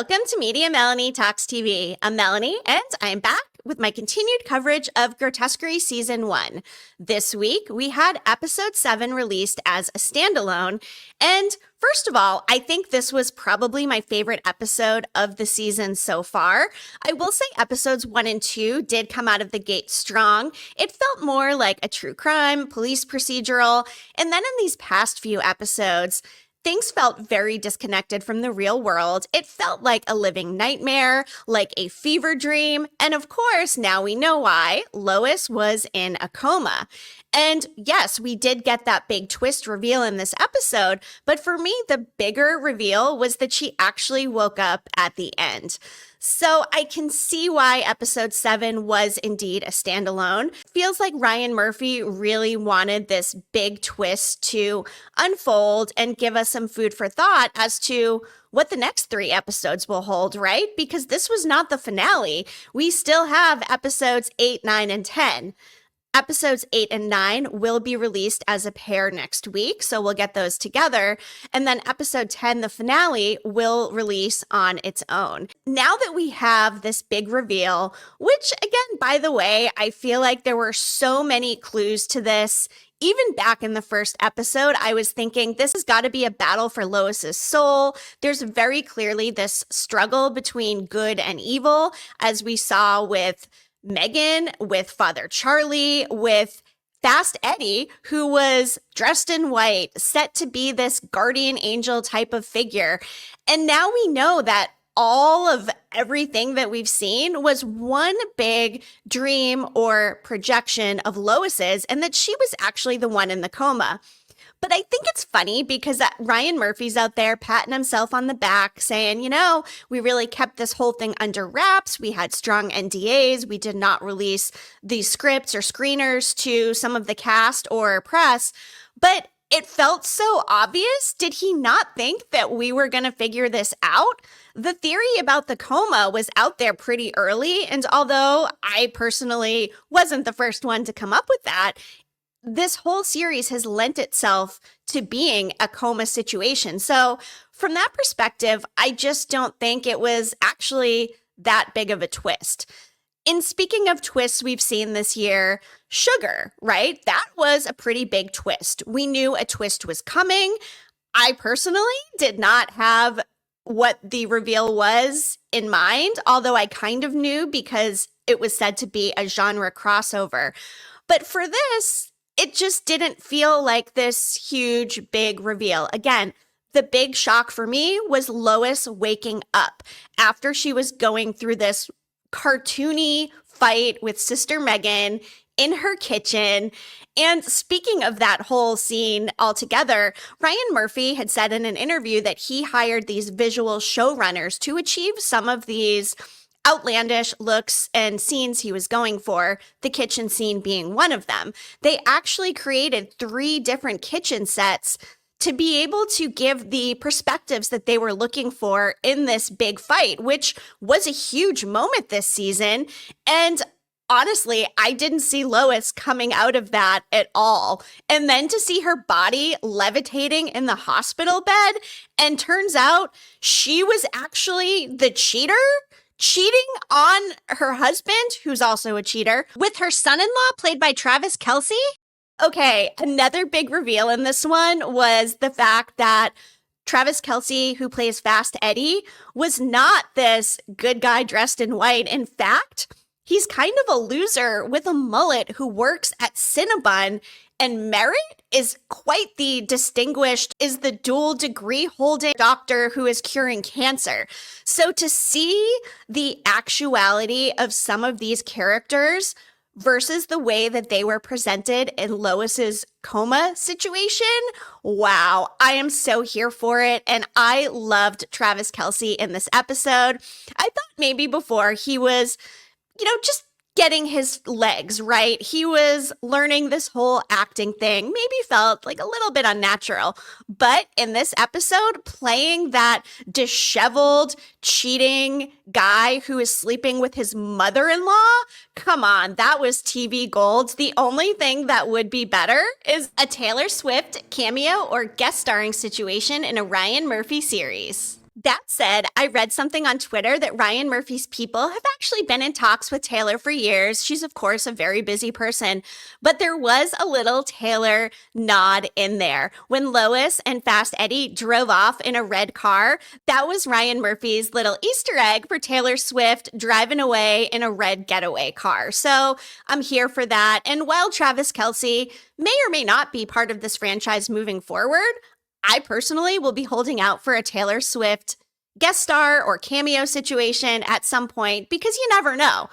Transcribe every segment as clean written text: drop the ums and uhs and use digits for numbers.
Welcome to Media Melanie Talks TV. I'm Melanie, and I'm back with my continued coverage of Grotesquerie Season 1. This week, we had Episode 7 released as a standalone, and first of all, I think this was probably my favorite episode of the season so far. I will say Episodes 1 and 2 did come out of the gate strong. It felt more like a true crime, police procedural, and then in these past few episodes, things felt very disconnected from the real world. It felt like a living nightmare, like a fever dream. And of course, now we know why. Lois was in a coma. And yes, we did get that big twist reveal in this episode, but for me, the bigger reveal was that she actually woke up at the end. So I can see why Episode 7 was indeed a standalone. Feels like Ryan Murphy really wanted this big twist to unfold and give us some food for thought as to what the next 3 episodes will hold, right? Because this was not the finale. We still have episodes 8, 9, and 10. Episodes 8 and 9 will be released as a pair next week, so we'll get those together. And then episode 10, the finale, will release on its own. Now that we have this big reveal, which again, by the way, I feel like there were so many clues to this. Even back in the first episode, I was thinking this has got to be a battle for Lois's soul. There's very clearly this struggle between good and evil, as we saw with Megan, with Father Charlie, with Fast Eddie, who was dressed in white, set to be this guardian angel type of figure. And now we know that all of everything that we've seen was one big dream or projection of Lois's, and that she was actually the one in the coma. But I think it's funny because Ryan Murphy's out there patting himself on the back saying, you know, we really kept this whole thing under wraps. We had strong NDAs. We did not release these scripts or screeners to some of the cast or press. But it felt so obvious. Did he not think that we were going to figure this out? The theory about the coma was out there pretty early. And although I personally wasn't the first one to come up with that, this whole series has lent itself to being a coma situation. So from that perspective, I just don't think it was actually that big of a twist. In speaking of twists we've seen this year, Sugar, right? That was a pretty big twist. We knew a twist was coming. I personally did not have what the reveal was in mind, although I kind of knew because it was said to be a genre crossover. But for this, it just didn't feel like this huge, big reveal. Again, the big shock for me was Lois waking up after she was going through this cartoony fight with Sister Megan in her kitchen. And speaking of that whole scene altogether, Ryan Murphy had said in an interview that he hired these visual showrunners to achieve some of these outlandish looks and scenes he was going for, the kitchen scene being one of them. They actually created 3 different kitchen sets to be able to give the perspectives that they were looking for in this big fight, which was a huge moment this season. And honestly, I didn't see Lois coming out of that at all. And then to see her body levitating in the hospital bed, and turns out she was actually the cheater, cheating on her husband, who's also a cheater, with her son-in-law played by Travis Kelce. Okay, another big reveal in this one was the fact that Travis Kelce, who plays Fast Eddie, was not this good guy dressed in white. In fact, he's kind of a loser with a mullet who works at Cinnabon, and Merritt is quite the distinguished, is the dual degree holding doctor who is curing cancer. So to see the actuality of some of these characters versus the way that they were presented in Lois's coma situation, wow, I am so here for it. And I loved Travis Kelce in this episode. I thought maybe before he was, just getting his legs, right? He was learning this whole acting thing, maybe felt like a little bit unnatural. But in this episode, playing that disheveled, cheating guy who is sleeping with his mother-in-law, come on, that was TV gold. The only thing that would be better is a Taylor Swift cameo or guest starring situation in a Ryan Murphy series. That said, I read something on Twitter that Ryan Murphy's people have actually been in talks with Taylor for years. She's, of course, a very busy person, but there was a little Taylor nod in there. When Lois and Fast Eddie drove off in a red car, that was Ryan Murphy's little Easter egg for Taylor Swift driving away in a red getaway car. So I'm here for that. And while Travis Kelce may or may not be part of this franchise moving forward, I personally will be holding out for a Taylor Swift guest star or cameo situation at some point because you never know.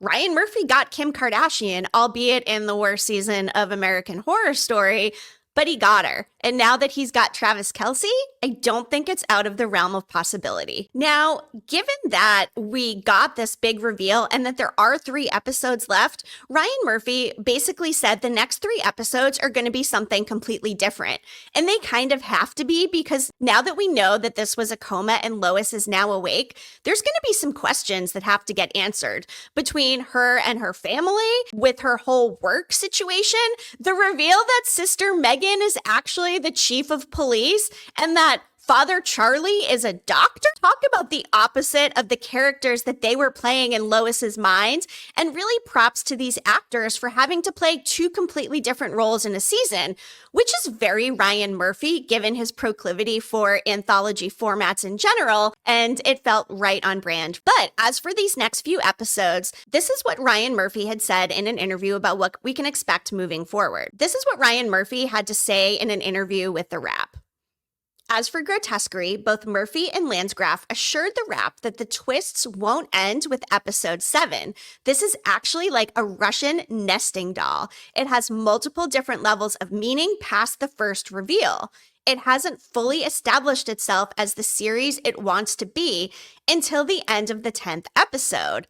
Ryan Murphy got Kim Kardashian, albeit in the worst season of American Horror Story, but he got her. And now that he's got Travis Kelce, I don't think it's out of the realm of possibility. Now, given that we got this big reveal and that there are 3 episodes left, Ryan Murphy basically said the next 3 episodes are going to be something completely different. And they kind of have to be because now that we know that this was a coma and Lois is now awake, there's going to be some questions that have to get answered between her and her family, with her whole work situation, the reveal that Sister Megan is actually the chief of police, and that Father Charlie is a doctor. Talk about the opposite of the characters that they were playing in Lois's mind, and really props to these actors for having to play 2 completely different roles in a season, which is very Ryan Murphy given his proclivity for anthology formats in general, and it felt right on brand. But as for these next few episodes, this is what Ryan Murphy had said in an interview about what we can expect moving forward. This is what Ryan Murphy had to say in an interview with The Wrap. As for Grotesquerie, both Murphy and Landgraf assured The Wrap that the twists won't end with episode 7. This is actually like a Russian nesting doll. It has multiple different levels of meaning past the first reveal. It hasn't fully established itself as the series it wants to be until the end of the 10th episode.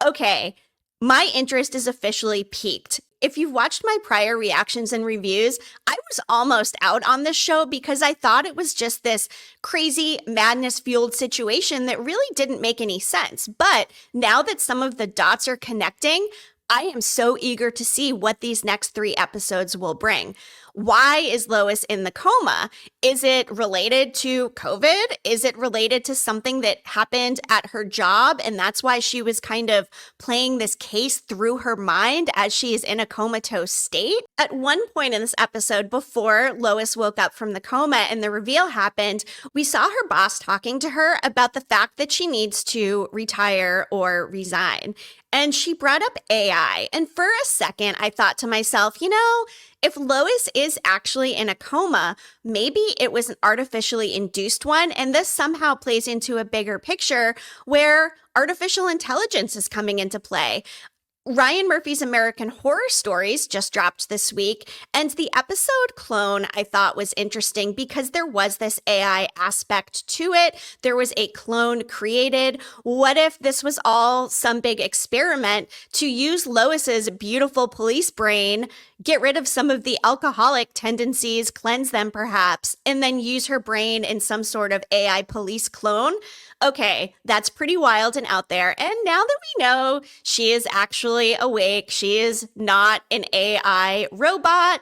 Okay, my interest is officially piqued. If you've watched my prior reactions and reviews, I was almost out on this show because I thought it was just this crazy madness-fueled situation that really didn't make any sense. But now that some of the dots are connecting, I am so eager to see what these next 3 episodes will bring. Why is Lois in the coma? Is it related to COVID? Is it related to something that happened at her job? And that's why she was kind of playing this case through her mind as she is in a comatose state. At one point in this episode, before Lois woke up from the coma and the reveal happened, we saw her boss talking to her about the fact that she needs to retire or resign. And she brought up AI. And for a second, I thought to myself, if Lois is actually in a coma, maybe it was an artificially induced one, and this somehow plays into a bigger picture where artificial intelligence is coming into play. Ryan Murphy's American Horror Stories just dropped this week, and the episode Clone I thought was interesting because there was this AI aspect to it. There was a clone created. What if this was all some big experiment to use Lois's beautiful police brain, get rid of some of the alcoholic tendencies, cleanse them perhaps, and then use her brain in some sort of AI police clone? Okay, that's pretty wild and out there. And now that we know she is actually awake, she is not an AI robot,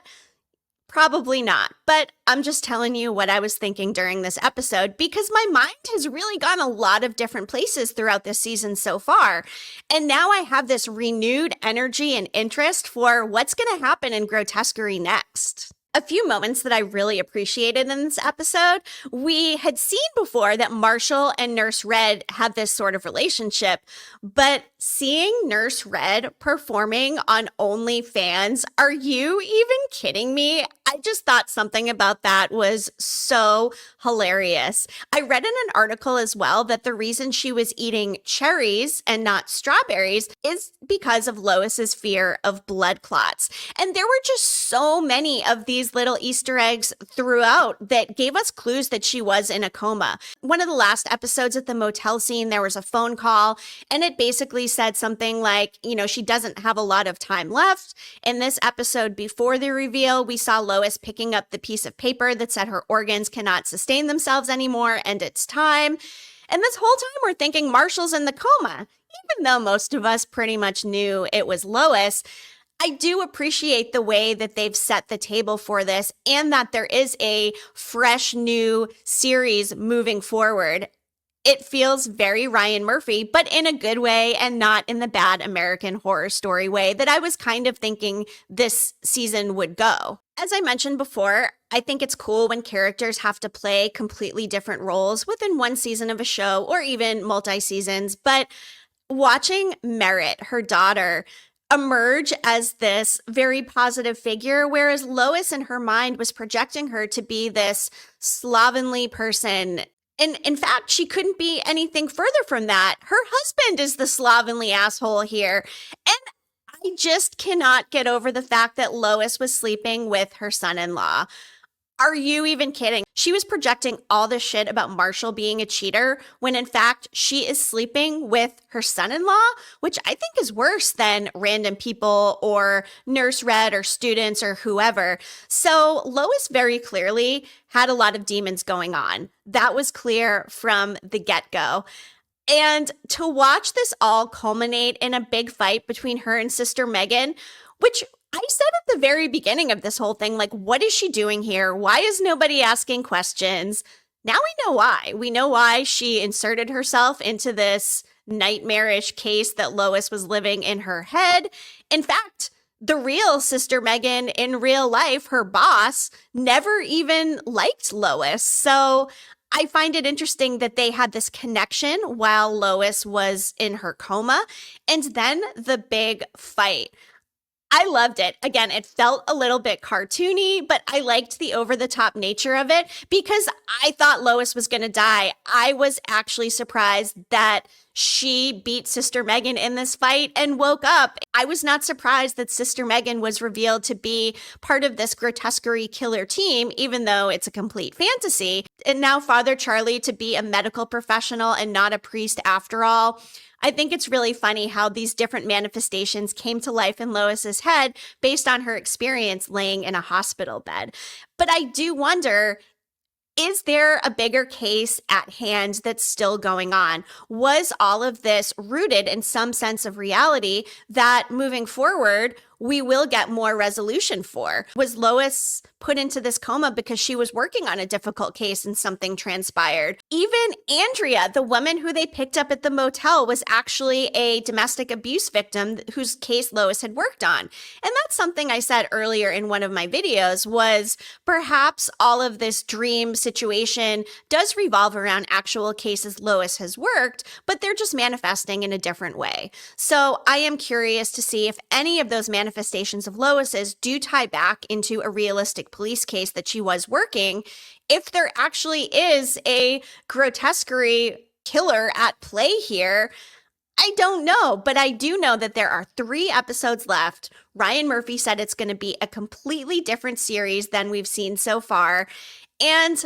probably not. But I'm just telling you what I was thinking during this episode because my mind has really gone a lot of different places throughout this season so far. And now I have this renewed energy and interest for what's going to happen in Grotesquerie next. A few moments that I really appreciated in this episode, we had seen before that Marshall and Nurse Red had this sort of relationship, but seeing Nurse Red performing on OnlyFans, are you even kidding me? I just thought something about that was so hilarious. I read in an article as well that the reason she was eating cherries and not strawberries is because of Lois's fear of blood clots. And there were just so many of these little Easter eggs throughout that gave us clues that she was in a coma. One of the last episodes at the motel scene, there was a phone call, and it basically said something like, she doesn't have a lot of time left. In this episode before the reveal, we saw Lois picking up the piece of paper that said her organs cannot sustain themselves anymore and it's time. And this whole time we're thinking Marshall's in the coma, even though most of us pretty much knew it was Lois. I do appreciate the way that they've set the table for this and that there is a fresh new series moving forward. It feels very Ryan Murphy, but in a good way and not in the bad American Horror Story way that I was kind of thinking this season would go. As I mentioned before, I think it's cool when characters have to play completely different roles within one season of a show or even multi-seasons, but watching Merritt, her daughter, emerge as this very positive figure, whereas Lois in her mind was projecting her to be this slovenly person. And in fact, she couldn't be anything further from that. Her husband is the slovenly asshole here. And I just cannot get over the fact that Lois was sleeping with her son-in-law. Are you even kidding? She was projecting all this shit about Marshall being a cheater when in fact she is sleeping with her son-in-law, which I think is worse than random people or Nurse Red or students or whoever. So Lois very clearly had a lot of demons going on. That was clear from the get-go. And to watch this all culminate in a big fight between her and Sister Megan, which I said at the very beginning of this whole thing, like, what is she doing here? Why is nobody asking questions? Now we know why. We know why she inserted herself into this nightmarish case that Lois was living in her head. In fact, the real Sister Megan in real life, her boss, never even liked Lois. So I find it interesting that they had this connection while Lois was in her coma. And then the big fight. I loved it. Again, it felt a little bit cartoony, but I liked the over-the-top nature of it because I thought Lois was going to die. I was actually surprised that she beat Sister Megan in this fight and woke up. I was not surprised that Sister Megan was revealed to be part of this Grotesquerie killer team, even though it's a complete fantasy. And now Father Charlie to be a medical professional and not a priest after all. I think it's really funny how these different manifestations came to life in Lois's head based on her experience laying in a hospital bed. But I do wonder, is there a bigger case at hand that's still going on? Was all of this rooted in some sense of reality that moving forward, we will get more resolution for? Was Lois put into this coma because she was working on a difficult case and something transpired? Even Andrea, the woman who they picked up at the motel, was actually a domestic abuse victim whose case Lois had worked on. And that's something I said earlier in one of my videos was perhaps all of this dream situation does revolve around actual cases Lois has worked, but they're just manifesting in a different way. So I am curious to see if any of those manifestations of Lois's do tie back into a realistic police case that she was working, if there actually is a grotesquerie killer at play here. I don't know, but I do know that there are 3 episodes left. Ryan Murphy said it's going to be a completely different series than we've seen so far, and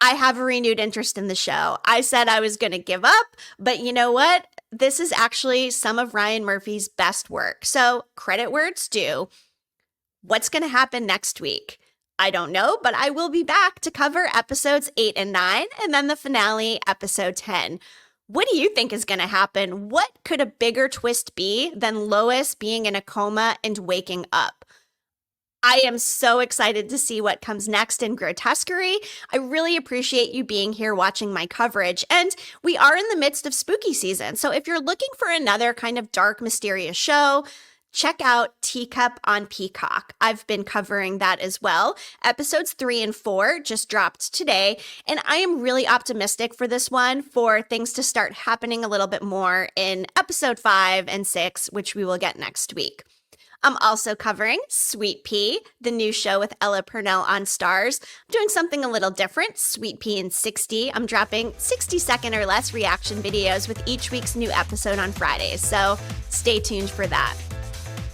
I have a renewed interest in the show. I said I was going to give up, but you know what? This is actually some of Ryan Murphy's best work. So credit where it's due. What's going to happen next week? I don't know, but I will be back to cover episodes 8 and 9 and then the finale, episode 10. What do you think is going to happen? What could a bigger twist be than Lois being in a coma and waking up? I am so excited to see what comes next in Grotesquerie. I really appreciate you being here watching my coverage. And we are in the midst of spooky season. So if you're looking for another kind of dark, mysterious show, check out Teacup on Peacock. I've been covering that as well. Episodes 3 and 4 just dropped today. And I am really optimistic for this one for things to start happening a little bit more in episode 5 and 6, which we will get next week. I'm also covering Sweet Pea, the new show with Ella Purnell on Starz. I'm doing something a little different, Sweet Pea in 60. I'm dropping 60-second or less reaction videos with each week's new episode on Fridays, so stay tuned for that.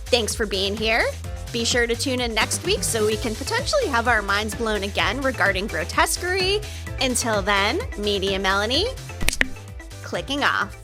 Thanks for being here. Be sure to tune in next week so we can potentially have our minds blown again regarding Grotesquerie. Until then, Media Melanie, clicking off.